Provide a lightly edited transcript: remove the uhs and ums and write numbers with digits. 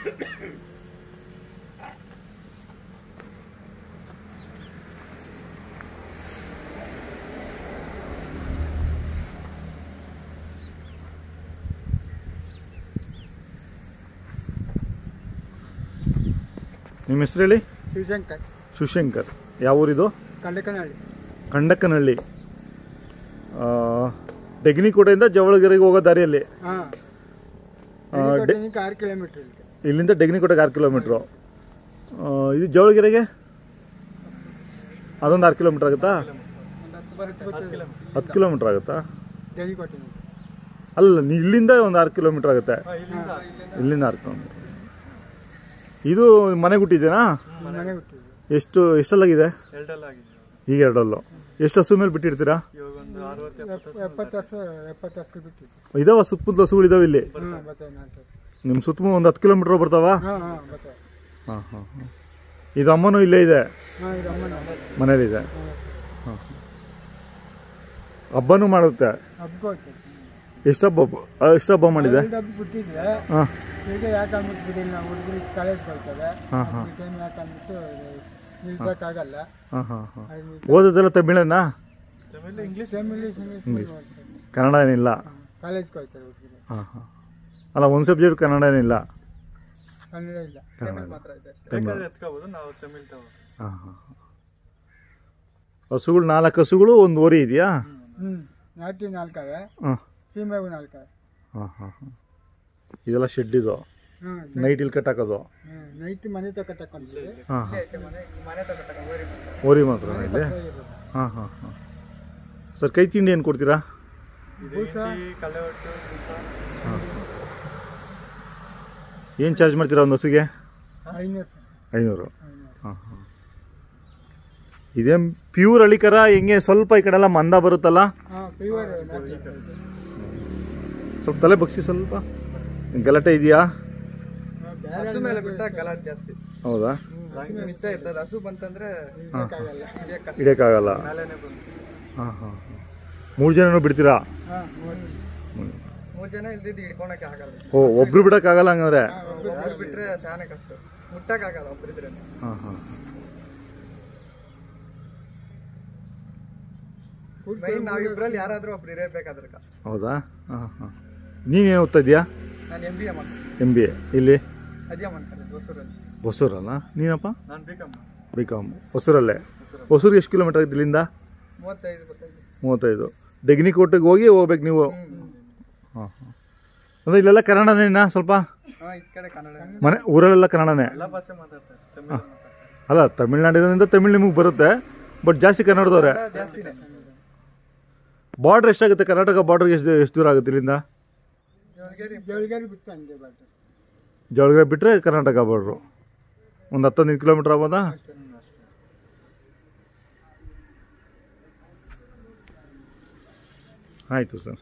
ನಿಮ್ಮ ಹೆಸರು ಹೇಳಿ? ಶಿವಶಂಕರ್. ಶಿವಶಂಕರ್. ಯಾವ ಊರಿದು? ಕಂಡಕನಹಳ್ಳಿ. ಕಂಡಕನಹಳ್ಳಿ. ಡೆಗ್ನಿಕೋಟೆಯಿಂದ ಜವಳಗೆರೆಗೆ ಹೋಗೋ ದಾರಿಯಲ್ಲಿ. 6 ಕಿಲೋಮೀಟರ್. ಇಲ್ಲಿಂದ ಡೆಗ್ನಿಕೋಟೆಗೆ 6 ಕಿಲೋಮೀಟ್ರು. ಇದು ಜವಳಗೆರೆಗೆ ಅದೊಂದು 6 ಕಿಲೋಮೀಟ್ರ್ ಆಗುತ್ತಾ? 10 ಕಿಲೋಮೀಟ್ರ್ ಆಗುತ್ತಾ? ಅಲ್ಲ, ಇಲ್ಲಿಂದ ಒಂದು 6 ಕಿಲೋಮೀಟ್ರ್ ಆಗುತ್ತೆ. ಇಲ್ಲಿಂದ 6 ಕಿಲೋಮೀಟ್ರ್. ಇದು ಮನೆ ಹುಟ್ಟಿದೆನಾ? ಎಷ್ಟಲ್ಲಾಗಿದೆ? ಈಗ 2 ಅಲ್ಲು. ಎಷ್ಟು ಹಸು ಮೇಲೆ ಬಿಟ್ಟಿರ್ತೀರಾ? ಇದಾವ ಸುತ್ತಮುತ್ತ ಹಸುಗಳಿದಾವೆ ಇಲ್ಲಿ? ನಿಮ್ಮ ಸುತ್ತಮುತ್ತ ಒಂದು 10 ಕಿಲೋಮೀಟ್ರ್ ಬರ್ತಾವ? ಹಾಂ ಹಾಂ. ಇದು ಅಮ್ಮನೂ ಇಲ್ಲೇ ಇದೆ, ಮನೇಲಿದೆ. ಹಾಂ. ಹಬ್ಬನೂ ಮಾಡುತ್ತೆ? ಎಷ್ಟು ಹಬ್ಬ ಮಾಡಿದೆ? ಹಾಂ. ಓದೋದೆಲ್ಲ ತಮಿಳನಾ? ಇಂಗ್ಲೀಷ್. ಕನ್ನಡ ಏನಿಲ್ಲ? ಹಾಂ ಹಾಂ. ಅಲ್ಲ, ಒಂದು ಸಬ್ಜೆಕ್ಟ್ ಕನ್ನಡ ಏನಿಲ್ಲ? ಹಾಂ ಹಾಂ. ಹಸುಗಳು 4 ಹಸುಗಳು, ಒಂದು ಓರಿ ಇದೆಯಾ? ಹಾಂ ಹಾಂ ಹಾಂ ಹಾಂ. ಇದೆಲ್ಲ ಶೆಡ್ ಇದು? ನೈಟ್ ಇಲ್ಲಿ ಕಟ್ಟಾಕೋದು? ಹಾಂ ಹಾಂ. ಓರಿ ಮಾತ್ರ ಇಲ್ಲಿ? ಹಾಂ ಹಾಂ ಹಾಂ. ಸರ್, ಕೈ ತಿಂಡಿ ಏನು ಕೊಡ್ತೀರಾ? ಹಾಂ. ಏನು ಚಾರ್ಜ್ ಮಾಡ್ತೀರಾ ಒಂದು ಹಸುಗೆ? 500. ಹಾಂ ಹಾಂ. ಇದೇನು ಪ್ಯೂರ್ ಹಳ್ಳಿಕರ? ಹೆಂಗೆ ಸ್ವಲ್ಪ ಈ ಕಡೆ ಎಲ್ಲ ಮಂದ ಬರುತ್ತಲ್ಲ? ಸ್ವಲ್ಪ ತಲೆ ಬಗ್ಸಿ, ಸ್ವಲ್ಪ ಗಲಾಟೆ ಇದೆಯಾ? ಹೌದಾ? ಹಿಡಿಯಕ್ಕಾಗಲ್ಲ. ಹಾಂ ಹಾಂ. 3 ಜನನೂ ಬಿಡ್ತೀರಾ? ಓ, ಒಬ್ರು ಬಿಡಕ್ಕಾಗಲ್ಲ ಹಂಗಂದ್ರೆ? ಹಾಂ ಹಾಂ. ಹೌದಾ? ಹಾಂ ಹಾಂ. ನೀವೇನು ಓದ್ತಾ ಇದೆಯಾ? MBA. ಇಲ್ಲಿ ಹೊಸೂರಲ್ಲ? ನೀನಪ್ಪ? BCom. ಹೊಸೂರಲ್ಲೇ? ಹೊಸೂರು ಎಷ್ಟು ಕಿಲೋಮೀಟರ್ ಆಗಿದೆ ಇಲ್ಲಿಂದ? 35. ಡೆಗ್ನಿಕೋಟೆಗೆ ಹೋಗ್ಬೇಕು ನೀವು? ಹಾಂ ಹಾಂ. ಅಂದರೆ ಇಲ್ಲೆಲ್ಲ ಕನ್ನಡನೇನಾ ಸ್ವಲ್ಪ? ಮನೆ ಊರಲ್ಲೆಲ್ಲ ಕನ್ನಡನೇ? ಅಲ್ಲ, ತಮಿಳ್ನಾಡಿನಿಂದ ತಮಿಳ್ ನಿಮಗೆ ಬರುತ್ತೆ, ಬಟ್ ಜಾಸ್ತಿ ಕನ್ನಡದವ್ರೆ. ಬಾರ್ಡ್ರ್ ಎಷ್ಟಾಗುತ್ತೆ? ಕರ್ನಾಟಕ ಬಾರ್ಡ್ರಿಗೆ ಎಷ್ಟು ದೂರ ಆಗುತ್ತೆ ಇಲ್ಲಿಂದ? ಜವಳಗೆರೆ ಬಿಟ್ಟರೆ ಕರ್ನಾಟಕ ಬಾರ್ಡ್ರು ಒಂದು 10-15 ಕಿಲೋಮೀಟ್ರ್ ಆಗ್ಬೋದಾ? ಆಯಿತು ಸರ್.